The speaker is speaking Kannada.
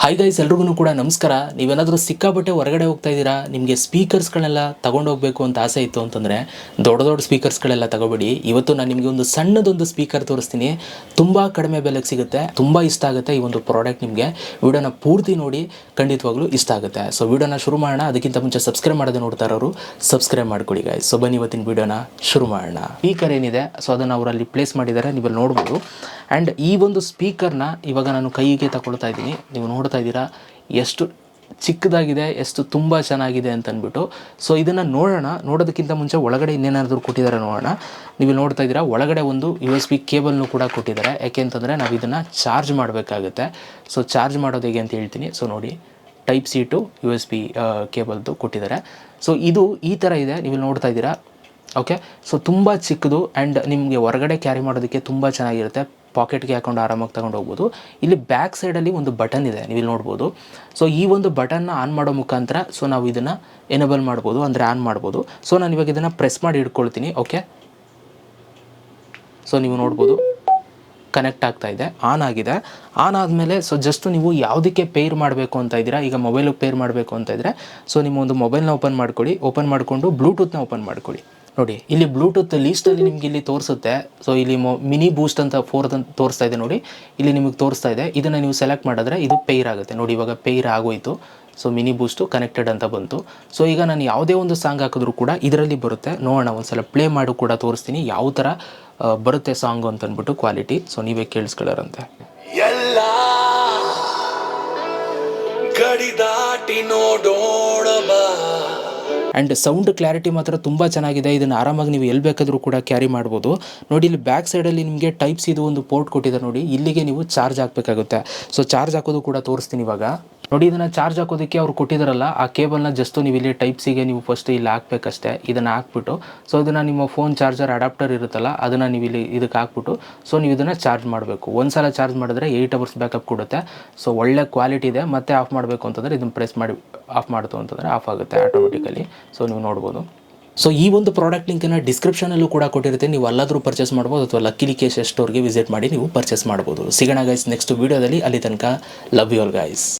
ಹಾಯ್ ಗೈಸ್, ಎಲ್ರಿಗೂ ಕೂಡ ನಮಸ್ಕಾರ. ನೀವೇನಾದರೂ ಸಿಕ್ಕಾಪಟ್ಟೆ ಹೊರಗಡೆ ಹೋಗ್ತಾ ಇದ್ದೀರಾ, ನಿಮಗೆ ಸ್ಪೀಕರ್ಸ್ಗಳನ್ನೆಲ್ಲ ತೊಗೊಂಡೋಗ್ಬೇಕು ಅಂತ ಆಸೆ ಇತ್ತು ಅಂತಂದರೆ ದೊಡ್ಡ ದೊಡ್ಡ ಸ್ಪೀಕರ್ಸ್ಗಳೆಲ್ಲ ತಗೋಬೇಡಿ. ಇವತ್ತು ನಾನು ನಿಮಗೆ ಒಂದು ಸಣ್ಣದೊಂದು ಸ್ಪೀಕರ್ ತೋರಿಸ್ತೀನಿ. ತುಂಬ ಕಡಿಮೆ ಬೆಲೆಗೆ ಸಿಗುತ್ತೆ, ತುಂಬ ಇಷ್ಟ ಆಗುತ್ತೆ ಈ ಒಂದು ಪ್ರಾಡಕ್ಟ್. ನಿಮಗೆ ವಿಡಿಯೋನ ಪೂರ್ತಿ ನೋಡಿ, ಖಂಡಿತವಾಗ್ಲೂ ಇಷ್ಟ ಆಗುತ್ತೆ. ಸೊ ವಿಡಿಯೋನ ಶುರು ಮಾಡೋಣ. ಅದಕ್ಕಿಂತ ಮುಂಚೆ ಸಬ್ಸ್ಕ್ರೈಬ್ ಮಾಡೋದು ನೋಡ್ತಾ ಇರೋರು ಸಬ್ಸ್ಕ್ರೈಬ್ ಮಾಡ್ಕೊಳ್ಳಿ ಗೈಸ್. ಸೊ ಬನ್ನಿ ಇವತ್ತಿನ ವಿಡಿಯೋನ ಶುರು ಮಾಡೋಣ. ಸ್ಪೀಕರ್ ಏನಿದೆ, ಸೊ ಅದನ್ನು ಅವರಲ್ಲಿ ಪ್ಲೇಸ್ ಮಾಡಿದ್ದಾರೆ, ನೀವು ನೋಡ್ಬೋದು. ಆ್ಯಂಡ್ ಈ ಒಂದು ಸ್ಪೀಕರ್ನ ಇವಾಗ ನಾನು ಕೈಗೆ ತಗೊಳ್ತಾ ಇದ್ದೀನಿ. ನೀವು ನೋಡ್ತಾ ಇದ್ದೀರಾ ಎಷ್ಟು ಚಿಕ್ಕದಾಗಿದೆ, ಎಷ್ಟು ತುಂಬ ಚೆನ್ನಾಗಿದೆ ಅಂತ ಅಂದ್ಬಿಟ್ಟು. ಸೊ ಇದನ್ನು ನೋಡೋದಕ್ಕಿಂತ ಮುಂಚೆ ಒಳಗಡೆ ಇನ್ನೇನಾದರೂ ಕೊಟ್ಟಿದ್ದಾರೆ ನೋಡೋಣ. ನೀವು ನೋಡ್ತಾ ಇದ್ದೀರಾ, ಒಳಗಡೆ ಒಂದು USB ಕೇಬಲ್ನು ಕೂಡ ಕೊಟ್ಟಿದ್ದಾರೆ. ಯಾಕೆ ಅಂತಂದರೆ ನಾವು ಇದನ್ನು ಚಾರ್ಜ್ ಮಾಡಬೇಕಾಗುತ್ತೆ. ಸೊ ಚಾರ್ಜ್ ಮಾಡೋದು ಹೇಗೆ ಅಂತ ಹೇಳ್ತೀನಿ. ಸೊ ನೋಡಿ, ಟೈಪ್ ಸಿ ಟು USB ಕೇಬಲ್ದು ಕೊಟ್ಟಿದ್ದಾರೆ. ಸೊ ಇದು ಈ ಥರ ಇದೆ, ನೀವು ನೋಡ್ತಾ ಇದ್ದೀರಾ. ಓಕೆ, ಸೊ ತುಂಬ ಚಿಕ್ಕದು ಆ್ಯಂಡ್ ನಿಮಗೆ ಹೊರಗಡೆ ಕ್ಯಾರಿ ಮಾಡೋದಕ್ಕೆ ತುಂಬ ಚೆನ್ನಾಗಿರುತ್ತೆ. ಪಾಕೆಟ್ಗೆ ಹಾಕೊಂಡು ಆರಾಮಾಗಿ ತೊಗೊಂಡು ಹೋಗ್ಬೋದು. ಇಲ್ಲಿ ಬ್ಯಾಕ್ ಸೈಡಲ್ಲಿ ಒಂದು ಬಟನ್ ಇದೆ, ನೀವು ನೋಡ್ಬೋದು. ಸೊ ಈ ಒಂದು ಬಟನ್ನ ಆನ್ ಮಾಡೋ ಮುಖಾಂತರ ಸೊ ನಾವು ಇದನ್ನು ಎನೇಬಲ್ ಮಾಡ್ಬೋದು, ಅಂದರೆ ಆನ್ ಮಾಡ್ಬೋದು. ಸೊ ನಾನು ಇವಾಗ ಇದನ್ನು ಪ್ರೆಸ್ ಮಾಡಿ ಇಟ್ಕೊಳ್ತೀನಿ. ಓಕೆ, ಸೊ ನೀವು ನೋಡ್ಬೋದು ಕನೆಕ್ಟ್ ಆಗ್ತಾ ಇದೆ, ಆನ್ ಆಗಿದೆ. ಆನ್ ಆದಮೇಲೆ ಸೊ ಜಸ್ಟ್ ನೀವು ಯಾವುದಕ್ಕೆ ಪೇರ್ ಮಾಡಬೇಕು ಅಂತ ಇದ್ದೀರಾ, ಈಗ ಮೊಬೈಲಿಗೆ ಪೇರ್ ಮಾಡಬೇಕು ಅಂತ ಇದ್ದರೆ ಸೊ ನಿಮ್ಮ ಒಂದು ಮೊಬೈಲ್ನ ಓಪನ್ ಮಾಡ್ಕೊಳ್ಳಿ. ಓಪನ್ ಮಾಡಿಕೊಂಡು ಬ್ಲೂಟೂತ್ನ ಓಪನ್ ಮಾಡ್ಕೊಳ್ಳಿ. ನೋಡಿ, ಇಲ್ಲಿ ಬ್ಲೂಟೂತ್ ಲೀಸ್ಟಲ್ಲಿ ನಿಮ್ಗೆ ಇಲ್ಲಿ ತೋರಿಸುತ್ತೆ. ಸೊ ಇಲ್ಲಿ ಮಿನಿ ಬೂಸ್ಟ್ ಅಂತ 4 ಅಂತ ತೋರಿಸ್ತಾ ಇದೆ ನೋಡಿ, ಇಲ್ಲಿ ನಿಮಗೆ ತೋರಿಸ್ತಾ ಇದೆ. ಇದನ್ನು ನೀವು ಸೆಲೆಕ್ಟ್ ಮಾಡಿದ್ರೆ ಇದು ಪೇರ್ ಆಗುತ್ತೆ. ನೋಡಿ, ಇವಾಗ ಪೇರ್ ಆಗೋಯಿತು. ಸೊ ಮಿನಿ ಬೂಸ್ಟು ಕನೆಕ್ಟೆಡ್ ಅಂತ ಬಂತು. ಸೊ ಈಗ ನಾನು ಯಾವುದೇ ಒಂದು ಸಾಂಗ್ ಹಾಕಿದ್ರೂ ಕೂಡ ಇದರಲ್ಲಿ ಬರುತ್ತೆ. ನೋಡೋಣ, ಒಂದು ಸಲ ಪ್ಲೇ ಮಾಡಿ ಕೂಡ ತೋರಿಸ್ತೀನಿ ಯಾವ ಥರ ಬರುತ್ತೆ ಸಾಂಗು ಅಂತ ಅಂದ್ಬಿಟ್ಟು ಕ್ವಾಲಿಟಿ. ಸೊ ನೀವೇ ಕೇಳಿಸ್ಕೊಳ್ಳೋರಂತೆ. ಎಲ್ಲ ಗಡಿ ದಾಟಿ ನೋಡೋಣ ಬಾ. ಆ್ಯಂಡ್ ಸೌಂಡ್ ಕ್ಲಾರಿಟಿ ಮಾತ್ರ ತುಂಬ ಚೆನ್ನಾಗಿದೆ. ಇದನ್ನು ಆರಾಮಾಗಿ ನೀವು ಎಲ್ಲಿ ಬೇಕಾದರೂ ಕೂಡ ಕ್ಯಾರಿ ಮಾಡ್ಬೋದು. ನೋಡಿ, ಇಲ್ಲಿ ಬ್ಯಾಕ್ ಸೈಡಲ್ಲಿ ನಿಮಗೆ ಟೈಪ್ ಸಿ ಒಂದು ಪೋರ್ಟ್ ಕೊಟ್ಟಿದ್ದಾರೆ ನೋಡಿ, ಇಲ್ಲಿಗೆ ನೀವು ಚಾರ್ಜ್ ಹಾಕಬೇಕಾಗುತ್ತೆ. ಸೊ ಚಾರ್ಜ್ ಹಾಕೋದು ಕೂಡ ತೋರಿಸ್ತೀನಿ ಇವಾಗ. ನೋಡಿ, ಇದನ್ನು ಚಾರ್ಜ್ ಹಾಕೋದಕ್ಕೆ ಅವ್ರು ಕೊಟ್ಟಿದ್ದಾರಲ್ಲ ಆ ಕೇಬಲ್ನ ಜಸ್ಟ್ ನೀವು ಇಲ್ಲಿ ಟೈಪ್ ಸಿಗೆ ನೀವು ಫಸ್ಟ್ ಇಲ್ಲಿ ಹಾಕಬೇಕಷ್ಟೇ. ಇದನ್ನು ಹಾಕ್ಬಿಟ್ಟು ಸೊ ಇದನ್ನು ನಿಮ್ಮ ಫೋನ್ ಚಾರ್ಜರ್ ಅಡಾಪ್ಟರ್ ಇರುತ್ತಲ್ಲ ಅದನ್ನು ನೀವು ಇಲ್ಲಿ ಇದಕ್ಕೆ ಹಾಕ್ಬಿಟ್ಟು ಸೊ ನೀವು ಇದನ್ನು ಚಾರ್ಜ್ ಮಾಡಬೇಕು. ಒಂದು ಸಲ ಚಾರ್ಜ್ ಮಾಡಿದ್ರೆ 8 hours ಬ್ಯಾಕಪ್ ಕೊಡುತ್ತೆ. ಸೊ ಒಳ್ಳೆ ಕ್ವಾಲಿಟಿ ಇದೆ. ಮತ್ತೆ ಆಫ್ ಮಾಡಬೇಕು ಅಂತಂದರೆ ಇದನ್ನು ಪ್ರೆಸ್ ಮಾಡಿ ಆಫ್ ಮಾಡ್ತು ಅಂತಂದರೆ ಆಫ್ ಆಗುತ್ತೆ ಆಟೋಮೆಟಿಕಲಿ. ಸೊ ನೀವು ನೋಡ್ಬೋದು. ಸೊ ಈ ಒಂದು ಪ್ರಾಡಕ್ಟ್ ಲಿಂಕನ್ನು ಡಿಸ್ಕ್ರಿಪ್ಷನಲ್ಲೂ ಕೂಡ ಕೊಟ್ಟಿರುತ್ತೆ, ನೀವು ಅಲ್ಲಾದರೂ ಪರ್ಚೇಸ್ ಮಾಡ್ಬೋದು ಅಥವಾ ಲಕ್ಕಿಲಿ ಕೇಶ್ ಸ್ಟೋರ್ಗೆ ವಿಸಿಟ್ ಮಾಡಿ ನೀವು ಪರ್ಚೇಸ್ ಮಾಡ್ಬೋದು. ಸಿಗೋಣ ಗೈಸ್ ನೆಕ್ಸ್ಟ್ ವೀಡಿಯೋದಲ್ಲಿ. ಅಲ್ಲಿ ತನಕ ಲವ್ ಯು ಆಲ್ ಗೈಸ್.